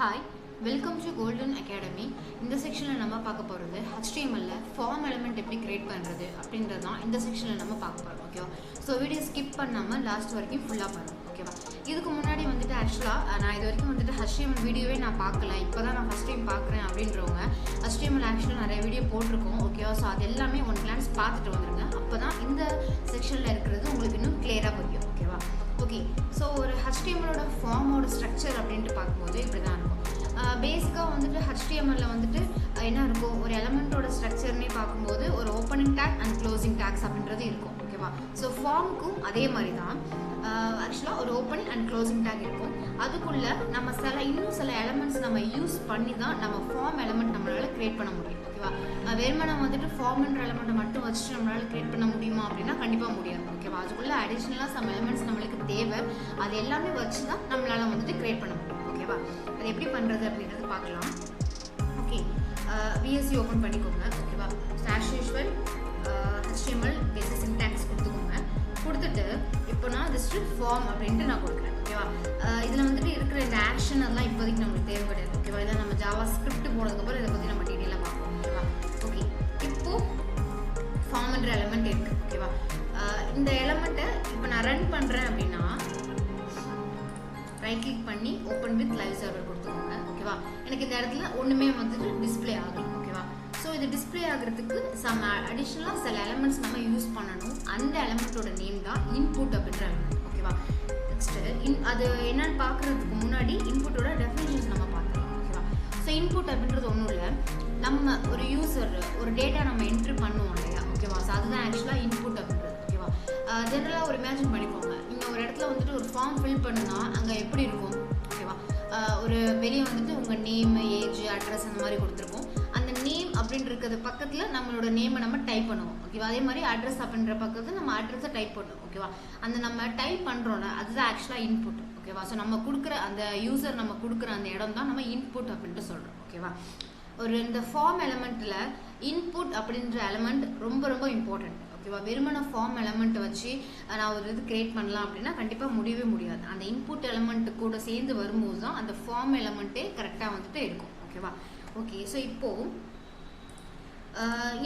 Hi, welcome to Golden Academy. இந்த செக்ஷனில் நம்ம பார்க்க போகிறது HTML ஃபார்ம் எலிமெண்ட் எப்படி கிரியேட் பண்ணுறது அப்படின்றது தான் இந்த செக்ஷனில் நம்ம பார்க்க போகிறோம். ஓகேவா? ஸோ வீடியோ ஸ்கிப் பண்ணாமல் லாஸ்ட் வரைக்கும் ஃபுல்லாக பண்ணுவோம். ஓகேவா? இதுக்கு முன்னாடி வந்துட்டு ஆக்சுவலாக நான் இது வரைக்கும் வந்துட்டு HTML வீடியோவே நான் பார்க்கல, இப்போ தான் நான் ஃபஸ்ட் டைம் பார்க்குறேன் அப்படின்றவங்க HTML ஆக்சுவலாக நிறைய வீடியோ போட்டிருக்கோம். ஓகேவா? ஸோ அது எல்லாமே ஒன் கிளான்ஸ் பார்த்துட்டு வந்துடுங்க. அப்போ தான் இந்த செக்ஷனில் இருக்கிறது உங்களுக்கு இன்னும் கிளியராக புரியும். ஓகேவா? ஓகே, ஸோ ஒரு HTMLோட ஃபார்மோட ஸ்ட்ரக்சர் அப்படின்ட்டு பார்க்கும்போது இப்படி தான் இருக்கும். பேசிக்காக வந்துட்டு HTMLல வந்துட்டு என்ன இருக்கும், ஒரு எலமெண்ட்டோட ஸ்ட்ரக்சர்னே பார்க்கும்போது ஒரு opening tag and closing tags அப்படின்றது இருக்கும். ஓகேவா? ஸோ ஃபார்முக்கும் அதே மாதிரி தான் ஆக்சுவலாக ஒரு ஓப்பனிங் அண்ட் க்ளோசிங் டேக் இருக்கும். அதுக்குள்ளே நம்ம இன்னும் சில எலமெண்ட்ஸ் நம்ம யூஸ் பண்ணி தான் நம்ம ஃபார்ம் எலமெண்ட் நம்மளால் க்ரியேட் பண்ண முடியும். ஓகேவா? வெறுமை நம்ம வந்துட்டு ஃபார்ம்ன்ற எலமெண்ட்டை மட்டும் வச்சுட்டு நம்மளால் க்ரியேட் பண்ண முடியுமா அப்படின்னா கண்டிப்பாக முடியாது. ஓகேவா? அதுக்குள்ளே அடிஷ்னலாக சம் எலமெண்ட்ஸ் நம்மளுக்கு தேவை, அது எல்லாமே வச்சு தான் நம்மளால் வந்துட்டு க்ரியேட் பண்ண முடியும். ஓகேவா? அது எப்படி பண்ணுறது அப்படின்றது பார்க்கலாம். ஓகே, விஎஸ்சி ஓப்பன் பண்ணிக்கோங்க. ஓகேவா? ஆஸ் யூஷுவல் HTML பேசிக் சின்டாக்ஸ் கொடுத்துக்கோங்க. கொடுத்துட்டு இப்போ நான் ஜஸ்ட் ஃபார்ம் அப்படின்ட்டு நான் கொடுக்குறேன். ஓகேவா? இதில் வந்துட்டு இருக்கிற இந்த ஆக்ஷன் அதெல்லாம் இப்போதைக்கு நம்மளுக்கு தேவை கிடையாது. ஓகேவா? இதை நம்ம ஜாவா ஸ்கிரிப்ட் போனதுக்கப்புறம் இதை பற்றி நம்ம டீட்டெயிலாக பார்ப்போம். ஓகேவா? ஓகே, இப்போது ஃபார்ம்ன்ற எலமெண்ட் இருக்குது. ஓகேவா? இந்த எலமெண்ட்டை இப்போ நான் ரன் பண்ணுறேன் அப்படின்னா ரைட் கிளிக் பண்ணி ஓப்பன் வித் லைவ் சர்வர் கொடுத்துக்கோங்க. ஓகேவா? எனக்கு இந்த இடத்துல ஒன்றுமே வந்துட்டு டிஸ்பிளே ஆகணும். ஓகேவா? ஸோ இது டிஸ்பிளே ஆகிறதுக்கு சம் அடிஷ்னலாக சில எலமெண்ட்ஸ் நம்ம யூஸ் பண்ணணும். அந்த எலமெண்ட்டோட நேம் தான் இன்புட் அப்படின்ற எலமெண்ட். ஓகேவா? நெக்ஸ்ட்டு அது என்னன்னு பார்க்குறதுக்கு முன்னாடி இன்புட்டோட டெஃபினிஷன்ஸ் நம்ம பார்க்கலாம். ஓகேவா? ஸோ இன்புட் அப்படின்றது ஒன்றும் இல்லை, நம்ம ஒரு யூசர் ஒரு டேட்டா நம்ம என்ட்ரி பண்ணுவோம் இல்லையா? ஓகேவா? ஸோ அதுதான் ஆக்சுவலாக இன்புட் அப்படின்றது. ஓகேவா? ஜென்ரலாக ஒரு இமேஜின் பண்ணிக்கோங்க, நீங்கள் ஒரு இடத்துல வந்துட்டு ஒரு ஃபார்ம் ஃபில் பண்ணுனா அங்கே எப்படி இருக்கும்? ஓகேவா? ஒரு வெளியே வந்துட்டு உங்கள் நேம், ஏஜ், அட்ரஸ் அந்த மாதிரி கொடுத்துருக்கோம். அந்த நேம் அப்படின்றது பக்கத்தில் நம்மளோட நேமை நம்ம டைப் பண்ணுவோம். ஓகேவா? அதே மாதிரி அட்ரஸ் அப்படின்ற பக்கத்தில் நம்ம அட்ரஸை டைப் பண்ணுவோம். ஓகேவா? அந்த நம்ம டைப் பண்ணுறோன்னா அதுதான் ஆக்சுவலாக இன்புட். ஓகேவா? ஸோ நம்ம கொடுக்குற அந்த யூசர் நம்ம கொடுக்குற அந்த இடம் தான் நம்ம இன்புட் அப்படின்ட்டு சொல்கிறோம். ஓகேவா? இந்த ஃபார்ம் எலமெண்ட்டில் இன்புட் அப்படின்ற எலமெண்ட் ரொம்ப ரொம்ப இம்பார்ட்டன்ட். ஓகேவா? வெறுமன ஃபார்ம் எலமெண்ட்டை வச்சு நான் ஒரு இது கிரியேட் பண்ணலாம் அப்படின்னா கண்டிப்பாக முடியவே முடியாது. அந்த இன்புட் எலமெண்ட்டு கூட சேர்ந்து வரும்போது தான் அந்த ஃபார்ம் எலமெண்ட்டே கரெக்டாக வந்துட்டு இருக்கும். ஓகேவா? ஓகே, ஸோ இப்போது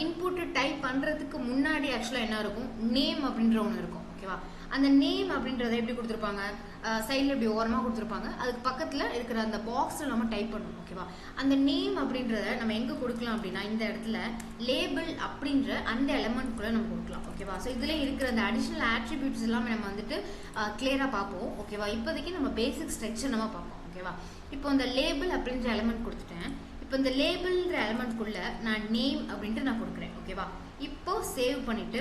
இன்புட்டு டைப் பண்ணுறதுக்கு முன்னாடி ஆக்சுவலாக என்ன இருக்கும், நேம் அப்படின்ற ஒன்று இருக்கும். ஓகேவா? அந்த நேம் அப்படின்றத எப்படி கொடுத்துருப்பாங்க, சைடில் இப்படி ஓரமாக கொடுத்துருப்பாங்க. அதுக்கு பக்கத்தில் இருக்கிற அந்த பாக்ஸில் நம்ம டைப் பண்ணணும். ஓகேவா? அந்த நேம் அப்படின்றத நம்ம எங்கே கொடுக்கலாம் அப்படின்னா இந்த இடத்துல லேபிள் அப்படின்ற அந்த எலமெண்ட்குள்ளே நம்ம கொடுக்கலாம். ஓகேவா? ஸோ இதில் இருக்கிற அந்த அடிஷ்னல் ஆட்ரிபியூட்ஸ் எல்லாமே நம்ம வந்துட்டு கிளியராக பார்ப்போம். ஓகேவா? இப்போதைக்கு நம்ம பேசிக் ஸ்ட்ரக்சர் நம்ம பார்ப்போம். ஓகேவா? இப்போ இந்த லேபிள் அப்படின்ற எலமெண்ட் கொடுத்துட்டேன். இப்போ இந்த லேபிள்ன்ற எலமெண்ட்குள்ளே நான் நேம் அப்படின்ட்டு நான் கொடுக்குறேன். ஓகேவா? இப்போ சேவ் பண்ணிவிட்டு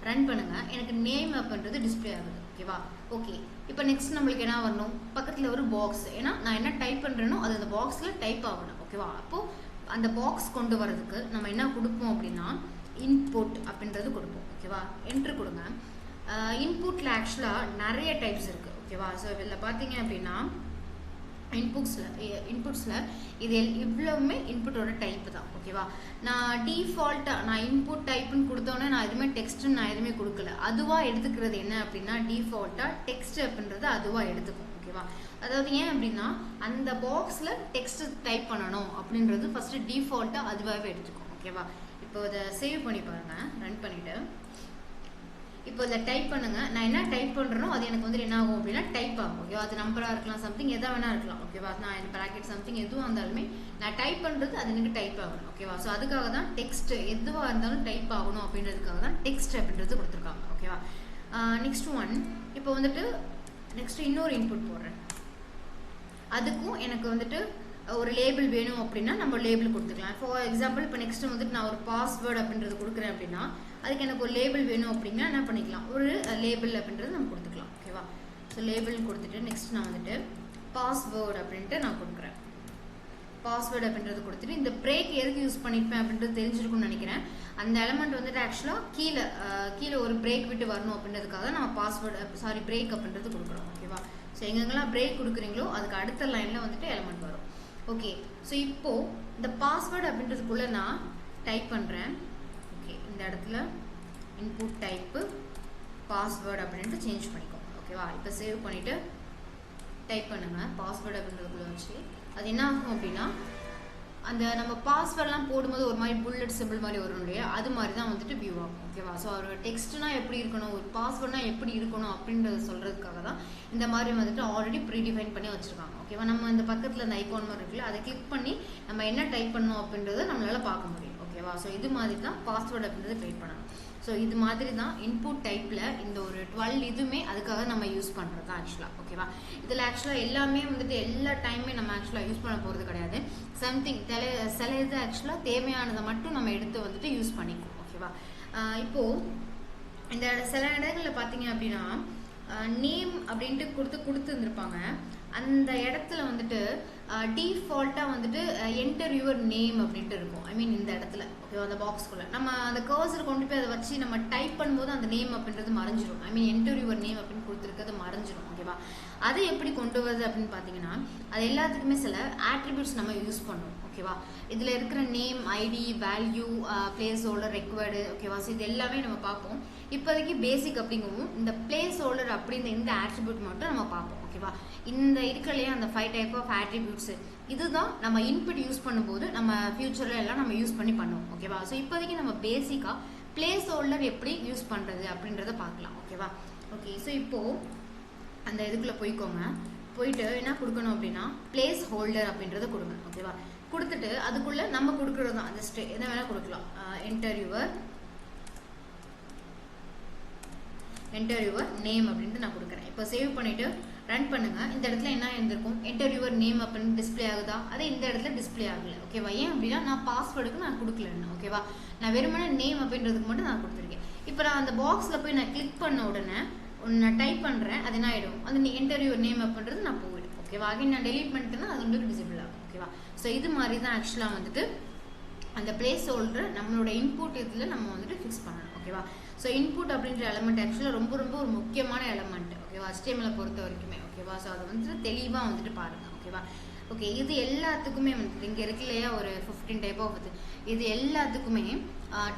ரன் பண்ணுங்கள். எனக்கு நேம் அப்படின்றது டிஸ்பிளே ஆகுது. ஓகேவா? ஓகே, இப்போ நெக்ஸ்ட் நம்மளுக்கு என்ன வரணும், பக்கத்தில் ஒரு பாக்ஸ், ஏன்னா நான் என்ன டைப் பண்ணுறேனோ அது அந்த பாக்ஸில் டைப் ஆகணும். ஓகேவா? அப்போது அந்த பாக்ஸ் கொண்டு வரதுக்கு நம்ம என்ன கொடுப்போம் அப்படின்னா இன்புட் அப்படின்றது கொடுப்போம். ஓகேவா? என்ட்ரு கொடுங்க. இன்புட்டில் ஆக்சுவலாக நிறைய டைப்ஸ் இருக்குது. ஓகேவா? ஸோ இதில் பார்த்தீங்க அப்படின்னா இன்புட்ஸில் இது இவ்வளவுமே இன்புட்டோட டைப்பு தான். ஓகேவா? நான் டிஃபால்ட்டாக நான் இன்புட் டைப்புன்னு கொடுத்தோன்னே நான் எதுவுமே டெக்ஸ்ட்டுன்னு நான் எதுவுமே கொடுக்கல. அதுவாக எடுத்துக்கிறது என்ன அப்படின்னா டிஃபால்ட்டாக டெக்ஸ்ட் அப்படின்றது அதுவாக எடுத்துக்கும். ஓகேவா? அதாவது ஏன் அப்படின்னா அந்த பாக்ஸில் டெக்ஸ்ட் டைப் பண்ணணும் அப்படின்றது ஃபஸ்ட்டு டிஃபால்ட்டாக அதுவாகவே எடுத்துக்கும். ஓகேவா? இப்போ இதை சேவ் பண்ணி பாருங்கள், ரன் பண்ணிவிட்டு இப்போ இதை டைப் பண்ணுங்கள். நான் என்ன டைப் பண்ணுறேனோ அது எனக்கு வந்து என்ன ஆகும் அப்படின்னா டைப் ஆகும். ஓகேவா? அது நம்பராக இருக்கலாம், சம்திங் எதாக வேணா இருக்கலாம். ஓகேவா? நான் இந்த ப்ராக்கெட் சம்திங் எதுவாக இருந்தாலுமே நான் டைப் பண்ணுறது அது எனக்கு டைப் ஆகணும். ஓகேவா? ஸோ அதுக்காக தான் டெக்ஸ்ட் எதுவாக இருந்தாலும் டைப் ஆகணும் அப்படின்றதுக்காக தான் டெக்ஸ்ட் அப்படின்றது கொடுத்துருக்காங்க. ஓகேவா? நெக்ஸ்ட் ஒன், இப்போ வந்துட்டு நெக்ஸ்ட் இன்னொரு இன்புட் போடுறேன். அதுக்கும் எனக்கு வந்துட்டு ஒரு லேபிள் வேணும் அப்படின்னா நம்ம லேபிள் கொடுத்துக்கலாம். ஃபார் எக்ஸாம்பிள் இப்போ நெக்ஸ்ட் வந்துட்டு நான் ஒரு பாஸ்வேர்டு அப்படின்றது கொடுக்குறேன் அப்படின்னா அதுக்கு எனக்கு ஒரு லேபிள் வேணும் அப்படின்னா என்ன பண்ணிக்கலாம், ஒரு லேபிள் அப்படின்றது நம்ம கொடுத்துக்கலாம். ஓகேவா? ஸோ லேபிள் கொடுத்துட்டு நெக்ஸ்ட் நான் வந்துட்டு பாஸ்வேர்டு அப்படின்ட்டு நான் கொடுக்குறேன். பாஸ்வேர்டு அப்படின்றது கொடுத்துட்டு இந்த பிரேக் எதுக்கு யூஸ் பண்ணியிருப்பேன் அப்படின்றது தெரிஞ்சிருக்கும்னு நினைக்கிறேன். அந்த எலமெண்ட் வந்துட்டு ஆக்சுவலாக கீழே ஒரு பிரேக் விட்டு வரணும் அப்படின்றதுக்காக நம்ம பாஸ்வேர்டு பிரேக் அப்படின்றது கொடுக்குறோம். ஓகேவா? ஸோ எங்கெங்கெல்லாம் பிரேக் கொடுக்குறீங்களோ அதுக்கு அடுத்த லைனில் வந்துட்டு எலமெண்ட் வரும். ஓகே, ஸோ இப்போது இந்த பாஸ்வேர்டு அப்படின்றதுக்குள்ளே நான் டைப் பண்ணுறேன். ஓகே, இந்த இடத்துல இன்புட் டைப்பு பாஸ்வேர்டு அப்படின்ட்டு சேஞ்ச் பண்ணிக்கோங்க. ஓகேவா? இப்போ சேவ் பண்ணிவிட்டு டைப் பண்ணுங்கள். பாஸ்வேர்டு அப்படின்றதுக்குள்ளே வச்சு அது என்ன ஆகும் அப்படின்னா அந்த நம்ம பாஸ்வேர்ட்லாம் போடும்போது ஒரு மாதிரி புல்லட் சிம்பிள் மாதிரி வரும் இல்லையா, அது மாதிரி தான் வந்துட்டு வியூ ஆகும். ஓகேவா? ஸோ ஒரு டெக்ஸ்ட்னா எப்படி இருக்கணும், ஒரு பாஸ்வேர்ட்னா எப்படி இருக்கணும் அப்படின்றத சொல்கிறதுக்காக தான் இந்த மாதிரி வந்துட்டு ஆல்ரெடி ப்ரீடிஃபைன் பண்ணி வச்சுருக்காங்க. ஓகேவா? நம்ம இந்த பக்கத்தில் இந்த ஐகான் மாதிரி இருக்குல்ல, அதை கிளிக் பண்ணி நம்ம என்ன டைப் பண்ணணும் அப்படின்றத நம்மளால் பார்க்க முடியும். ஓகேவா? ஸோ இது மாதிரி தான் பாஸ்வேர்டு அப்படின்றத க்ரியேட் பண்ணணும். ஸோ இது மாதிரி தான் இன்புட் டைப்பில் இந்த ஒரு 12 இதுவுமே அதுக்காக நம்ம யூஸ் பண்ணுறது தான் ஆக்சுவலாக. ஓகேவா? இதில் ஆக்சுவலாக எல்லாமே வந்துட்டு எல்லா டைமே நம்ம ஆக்சுவலாக யூஸ் பண்ண போகிறது கிடையாது. சம்திங் சில இது ஆக்சுவலாக தேவையானதை மட்டும் நம்ம எடுத்து வந்துட்டு யூஸ் பண்ணிக்குவோம். ஓகேவா? இப்போது இந்த சில இடங்களில் பார்த்தீங்க அப்படின்னா நேம் அப்படின்ட்டு கொடுத்துருந்துருப்பாங்க. அந்த இடத்துல வந்துட்டு டிஃபால்ட்டாக வந்துட்டு என்டர் யுவர் நேம் அப்படின்ட்டு இருக்கும். ஐ மீன் இந்த இடத்துல ஓகேவா, அந்த பாக்ஸ்குள்ளே நம்ம அந்த கர்சர் கொண்டு போய் அதை வச்சு நம்ம டைப் பண்ணும்போது அந்த நேம் அப்படின்றது மறைஞ்சிரும். ஐ மீன் என்டர் யுவர் நேம் அப்படின்னு கொடுத்துருக்கிறது மறைஞ்சிரும். ஓகேவா? அதை எப்படி கொண்டு வருது அப்படின்னு பார்த்தீங்கன்னா அது எல்லாத்துக்குமே சில ஆட்ரிபியூட்ஸ் நம்ம யூஸ் பண்ணுவோம். ஓகேவா? இதில் இருக்கிற name, ID, value, placeholder, required. ஓகேவா? ஸோ இது எல்லாமே நம்ம பார்ப்போம். இப்போதைக்கு பேசிக் அப்படிங்கவும் இந்த பிளேஸ் ஹோல்டர் அப்படின்ற இந்த ஆட்ரிபியூட் மட்டும் நம்ம பார்ப்போம். ஓகேவா? இந்த இருக்கலையே அந்த 5 டைப் ஆஃப் ஆட்ரிபியூட்ஸ் இதுதான் நம்ம இன்புட் யூஸ் பண்ணும்போது நம்ம ஃபியூச்சரில் எல்லாம் நம்ம யூஸ் பண்ணி பண்ணுவோம். ஓகேவா? ஸோ இப்போதைக்கு நம்ம பேசிக்காக பிளேஸ் ஹோல்டர் எப்படி யூஸ் பண்ணுறது அப்படின்றத பார்க்கலாம். ஓகேவா? ஓகே, ஸோ இப்போது அந்த இதுக்குள்ளே போயிட்டு என்ன கொடுக்கணும் அப்படின்னா பிளேஸ் ஹோல்டர் அப்படின்றத கொடுங்க. ஓகேவா? கொடுத்துட்டு அதுக்குள்ளே நம்ம கொடுக்குறது தான் ஜஸ்ட் என்ன வேணால் கொடுக்கலாம். என்டர் யுவர் நேம் அப்படின்ட்டு நான் கொடுக்குறேன். இப்போ சேவ் பண்ணிவிட்டு ரன் பண்ணுங்கள். இந்த இடத்துல என்ன இருந்திருக்கும், என்டர் யுவர் நேம் அப்படின்னு டிஸ்பிளே ஆகுதா, அதே இந்த இடத்துல டிஸ்பிளே ஆகலை. ஓகேவா? ஏன் அப்படின்னா நான் பாஸ்வேர்டுக்கு நான் கொடுக்கலன்னு. ஓகேவா? நான் வெறுமனே நேம் அப்படின்றதுக்கு மட்டும் நான் கொடுத்துருக்கேன். இப்போ நான் அந்த பாக்ஸில் போய் நான் கிளிக் பண்ண உடனே நான் டைப் பண்ணுறேன், அது என்ன ஆகிடும், அந்த என்டர் யுவர் நேம் அப்படின்றது நான் போயிடும். ஓகேவா? அகைன் நான் டெலீட் பண்ணிட்டேன்னா அது உங்களுக்கு டிசபிள் ஆகும். ஓகேவா? ஸோ இது மாதிரி தான் ஆக்சுவலாக வந்துட்டு அந்த பிளேஸ் ஹோல்டர் நம்மளோட இன்புட் இதில் நம்ம வந்துட்டு ஃபிக்ஸ் பண்ணணும். ஓகேவா? ஸோ இன்புட் அப்படின்ற எலமெண்ட் ஆக்சுவலாக ரொம்ப ஒரு முக்கியமான எலமெண்ட். ஓகேவா? HTML பொறுத்த வரைக்குமே. ஓகேவா? ஸோ அதை வந்துட்டு தெளிவாக வந்துட்டு பாருங்கள். ஓகேவா? ஓகே, இது எல்லாத்துக்குமே வந்துட்டு இங்கே இருக்கு இல்லையா ஒரு 15 டைப் ஆஃப் இது எல்லாத்துக்குமே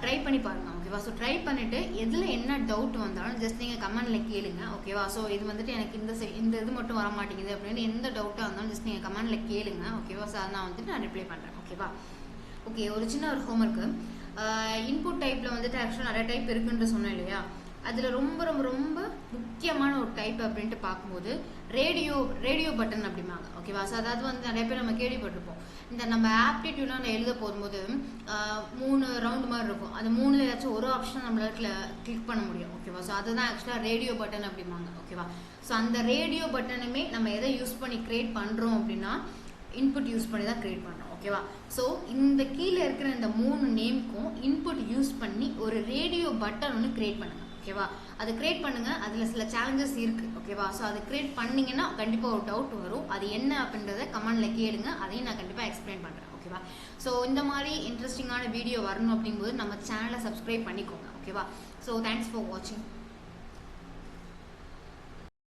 ட்ரை பண்ணி பாருங்கள். ஓகேவா? ஸோ ட்ரை பண்ணிவிட்டு எதில் என்ன டவுட் வந்தாலும் ஜஸ்ட் நீங்கள் கமெண்டில் கேளுங்க. ஓகேவா? ஸோ இது வந்துட்டு எனக்கு இந்த இது மட்டும் வர மாட்டேங்குது அப்படின்னு எந்த டவுட்டாக இருந்தாலும் ஜஸ்ட் நீங்கள் கமெண்டில் கேளுங்க. ஓகேவா? ஸோ நான் வந்துட்டு நான் ரிப்ளை பண்ணுறேன். ஓகேவா? ஓகே, ஒரு சின்ன ஒரு ஹோம்ஒர்க்கு. இன்புட் டைப்பில் வந்துட்டு ஆக்சுவலாக நிறைய டைப் இருக்குன்னு சொன்னேன் இல்லையா, அதில் ரொம்ப முக்கியமான ஒரு டைப் அப்படின்ட்டு பார்க்கும்போது ரேடியோ பட்டன் அப்படிம்பாங்க. ஓகேவா? ஸோ அதாவது வந்து நிறைய பேர் நம்ம கேள்விப்பட்டிருப்போம். இந்த நம்ம ஆப்டிடியூட்லாம் எழுத போகும்போது 3 ரவுண்டு மாதிரி இருக்கும். அது 3ல் ஏதாச்சும் ஒரு ஆப்ஷன் நம்மளால கிளிக் பண்ண முடியும். ஓகேவா? ஸோ அதுதான் ஆக்சுவலாக ரேடியோ பட்டன் அப்படிம்பாங்க. ஓகேவா? ஸோ அந்த ரேடியோ பட்டனுமே நம்ம எதை யூஸ் பண்ணி க்ரியேட் பண்ணுறோம் அப்படின்னா இன்புட் யூஸ் பண்ணி தான் க்ரியேட் பண்ணுறோம். ஓகேவா? ஸோ இந்த கீழே இருக்கிற இந்த 3 நேமுக்கும் இன்புட் யூஸ் பண்ணி ஒரு ரேடியோ பட்டன் ஒன்று க்ரியேட் பண்ணுங்கள். ஓகேவா? அது க்ரியேட் பண்ணுங்கள். அதில் சில சேலஞ்சஸ் இருக்குது. ஓகேவா? ஸோ அது க்ரியேட் பண்ணிங்கன்னா கண்டிப்பாக ஒரு டவுட் வரும். அது என்ன அப்படின்றத கமெண்டில் கேளுங்க. அதையும் நான் கண்டிப்பாக எக்ஸ்பிளைன் பண்ணுறேன். ஓகேவா? ஸோ இந்த மாதிரி இன்ட்ரெஸ்டிங்கான வீடியோ வரணும் அப்படிங்கும்போது நம்ம சேனலை சப்ஸ்கிரைப் பண்ணிக்கோங்க. ஓகேவா? ஸோ தேங்க்ஸ் ஃபார் வாட்சிங்.